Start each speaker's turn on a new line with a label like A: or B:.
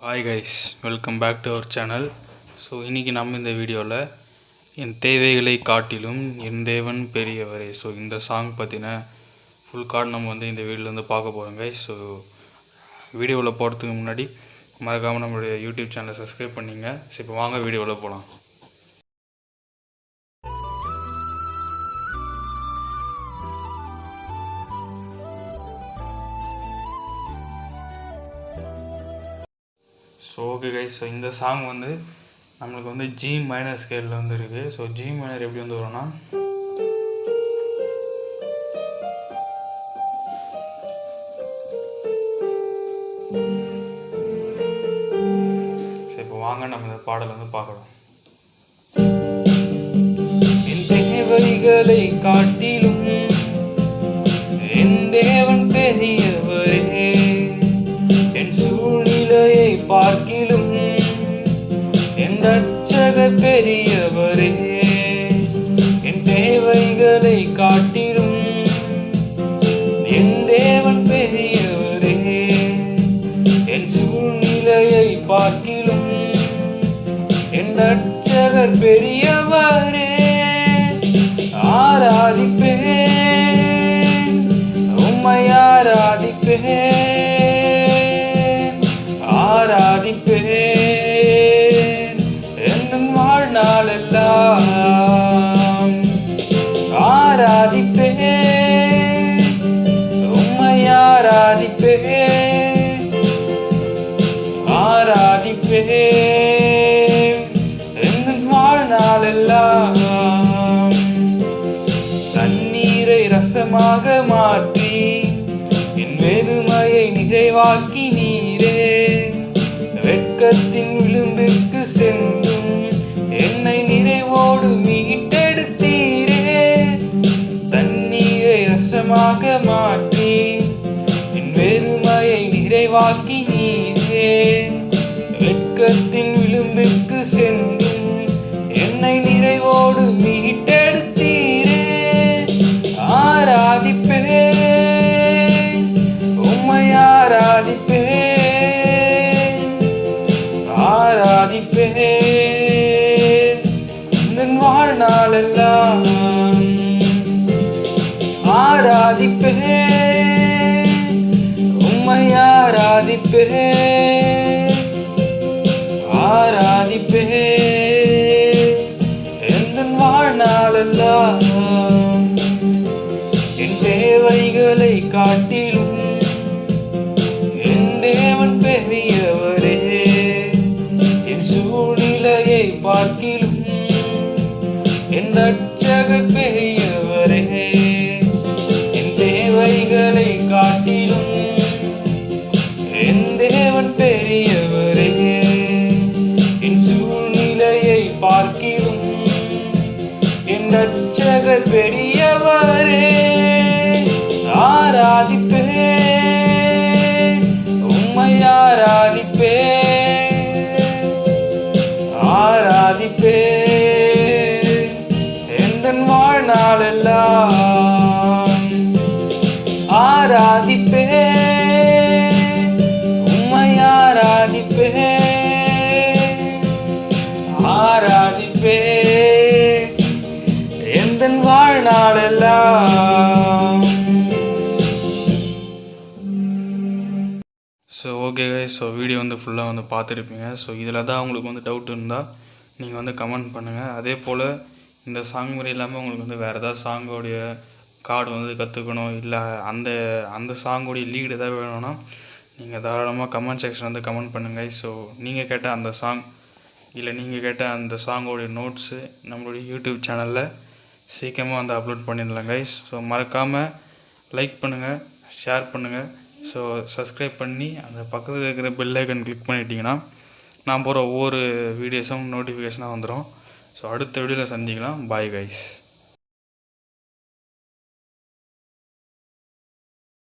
A: Hi guys, welcome back to our channel. So இன்றைக்கி நம்ம இந்த வீடியோவில் என் தேவைகளை காட்டிலும் என் தேவன் பெரியவரே. ஸோ இந்த சாங் பற்றின ஃபுல் கார்டு நம்ம இந்த வீடியோவில் பார்க்க போகிறோம் கைஸ். ஸோ வீடியோவில் போகிறதுக்கு முன்னாடி மறக்காமல் நம்மளுடைய யூடியூப் சேனலை சப்ஸ்கிரைப் பண்ணிங்க. ஸோ இப்போ வாங்க வீடியோவில் போகலாம். ஸோ ஓகே கைஸ், ஸோ இந்த சாங் நம்மளுக்கு ஜி மைனர் ஸ்கேலில் இருக்குது. ஸோ ஜி மைனர் எப்படி வரும்னா, ஸோ இப்போ வாங்க நம்ம இந்த பாடல் பார்க்கலாம். என் தேவைகளை காட்டிலும் என் தேவன் பெரியவரே, என் சூழ்நிலையை பார்க்கிலும் என் ரட்சகர் பெரியவரே, என் தேவைகளை காட்டிலும் என் தேவன் பெரியவரே, என் சூழ்நிலையை பார்க்கிலும் என் ரட்சகர் பெரியவரே. ஆராதிப்பேன், உம்மை ஆராதிப்பேன், ஆராதிப்பேன் என்னும் வாழ்நாளெல்லாம். ஆராதிப்பேன், உம்மை ஆராதிப்பேன், ஆராதிப்பேன் என்னும் வாழ்நாளெல்லாம். தண்ணீரை ரசமாக மாற்றி என் வெறுமையை நிறைவாக்கி நீரே, வெட்கத்தின் விளிம்புக்கு சென்றும் என்னை நிறைவோடு மீட்டெடுத்தீரே. தண்ணீரை ரசமாக மாற்றி என் வெறுமையை நிறைவாக்கி நீரே, வெட்கத்தின் விளிம்புக்கு சென்றும் என்னை நிறைவோடு மீட்டெடுத்தீரே. ஆராதிப்பேன், உம்மை ஆராதிப்பேன், ஆராதிப்பேன் இந்த வாழ்நாளெல்லாம். ஆராதிப்பேன், உம்மை ஆராதிப்பேன், ஆராதிப்பேன் இந்த வாழ்நாளெல்லாம். என் தேவைகளை காட்டிலும் என் தேவன் பெரியவரே, என் சூழ்நிலையை பார்க்கிலும் என் ரட்சகர் பெரியவரே, என் தேவைகளை காட்டிலும் என் தேவன் பெரியவரே, என் சூழ்நிலையை பார்க்கிலும் என் ரட்சகர் பெரியவரே. ஆராதிப்பேன், உம்மை ஆராதிப்பேன், ஆராதிப்பேன் எந்தன் வாழ்நாளெல்லாம். ஆராதிப்பேன், உம்மை ஆராதிப்பேன், ஆராதிப்பேன் எந்தன் வாழ்நாளெல்லாம். So okay guys, so video ஃபுல்லாக பார்த்துருப்பீங்க. ஸோ இதில் தான் உங்களுக்கு டவுட் இருந்தால் நீங்கள் கமெண்ட் பண்ணுங்கள். அதே போல் இந்த சாங் முறை இல்லாமல் உங்களுக்கு வேறு ஏதாவது சாங்கோடைய கார்டு கற்றுக்கணும், இல்லை அந்த அந்த சாங்கோடைய லீடு எதாவது வேணும்னா நீங்கள் தாராளமாக கமெண்ட் செக்ஷன் கமெண்ட் பண்ணுங்கள். ஸோ நீங்கள் கேட்ட அந்த சாங் இல்லை நீங்கள் கேட்ட அந்த சாங்கோடைய நோட்ஸு நம்மளுடைய யூடியூப் சேனலில் சீக்கிரமாக அப்லோட் பண்ணிடலாம் கைஸ். ஸோ மறக்காமல் லைக் பண்ணுங்கள், ஷேர் பண்ணுங்கள். ஸோ சப்ஸ்கிரைப் பண்ணி அந்த பக்கத்தில் இருக்கிற பெல் ஐக்கன் கிளிக் பண்ணிட்டீங்கன்னா நான் போகிற ஒவ்வொரு வீடியோஸும் நோட்டிஃபிகேஷனாக வந்துடும். ஸோ அடுத்த வீடியோவில் சந்திக்கலாம். Bye guys.